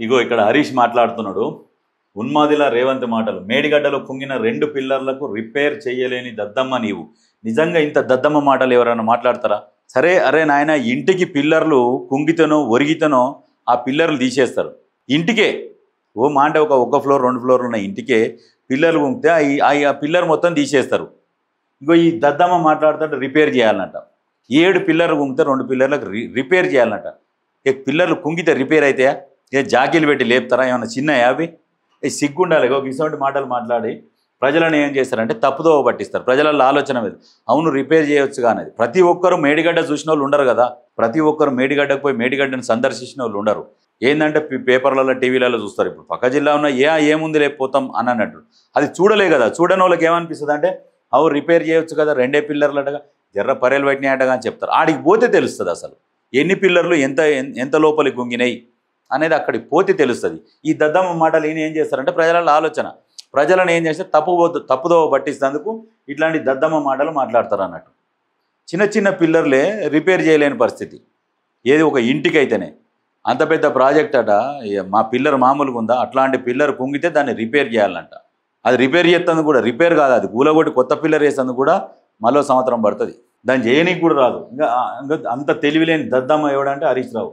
ఇగో ఇక్కడ హరీష్ మాట్లాడుతున్నాడు. ఉన్మాదిలా రేవంత్ మాటలు. మేడిగడ్డలో కుంగిన 2 పిల్లర్లకు రిపేర్ చేయలేని దద్దమ్మ నీవు. నిజంగా ఇంత దద్దమ్మ మాటలు ఎవరైనా మాట్లాడతారా? సరే, అరే నాయన, ఇంటికి పిల్లర్లు కుంగితేనో ఒరిగితేనో ఆ పిల్లర్లు తీసేస్తారు. ఇంటికే ఓ మాట ఒక ఫ్లోర్ 2 ఫ్లోర్లు ఉన్న ఇంటికే పిల్లర్లు కుంగితే ఆ పిల్లర్ మొత్తం తీసేస్తారు. ఇంకో ఈ దద్దమ్మ మాట్లాడుతుంటే రిపేర్ చేయాలన్నట. 7 పిల్లర్లు కుంగితే 2 పిల్లర్లకు రిపేర్ చేయాలన్నట. పిల్లర్లు కుంగితే రిపేర్ అవుతాయా? జాకీలు పెట్టి లేపుతారా? ఏమన్నా చిన్నయా అవి? సిగ్గుండాలి. ఇటువంటి మాటలు మాట్లాడి ప్రజలను ఏం చేస్తారంటే తప్పుదోవ పట్టిస్తారు. ప్రజలలో ఆలోచన మీద అవును రిపేర్ చేయొచ్చు కానీ ప్రతి ఒక్కరు మేడిగడ్డ చూసిన వాళ్ళు ఉండరు కదా. ప్రతి ఒక్కరు మేడిగడ్డకు పోయి మేడిగడ్డను సందర్శించిన వాళ్ళు ఉండరు. ఏంటంటే పేపర్లలో టీవీలలో చూస్తారు. ఇప్పుడు పక్క జిల్లా ఉన్న ఏముంది లేకపోతాం అని అన్నట్టు అది చూడలే కదా. చూడని వాళ్ళకి ఏమనిపిస్తుంది అంటే అవు రిపేర్ చేయొచ్చు కదా, 2 పిల్లర్లు అటగా, జర్ర పరేలు పెట్టినాయటగా అని చెప్తారు. ఆడికి పోతే తెలుస్తుంది అసలు ఎన్ని పిల్లర్లు ఎంత లోపలికి గుంగినాయి అనేది అక్కడికి పోతే తెలుస్తుంది. ఈ దద్దమ్మ మాటలు ఈయన ఏం చేస్తారంటే ప్రజలలో ఆలోచన, ప్రజలను ఏం చేస్తే తప్పుదోవ పట్టిస్తేందుకు ఇట్లాంటి దద్దమ్మ మాటలు మాట్లాడతారు అన్నట్టు. చిన్న చిన్న పిల్లర్లే రిపేర్ చేయలేని పరిస్థితి. ఏది ఒక ఇంటికైతేనే అంత పెద్ద ప్రాజెక్ట్ అట. మా పిల్లర్ మామూలుగా ఉందా? అట్లాంటి పిల్లర్ కుంగితే దాన్ని రిపేర్ చేయాలంట. అది రిపేర్ చేస్తుంది కూడా రిపేర్ కాదు, అది కూలగొట్టి కొత్త పిల్లర్ వేసేందుకు కూడా మరో సంవత్సరం పడుతుంది. దాన్ని చేయనీకి కూడా రాదు. ఇంకా అంత తెలివిలేని దద్దమ్మ ఎవడంటే హరీష్ రావు.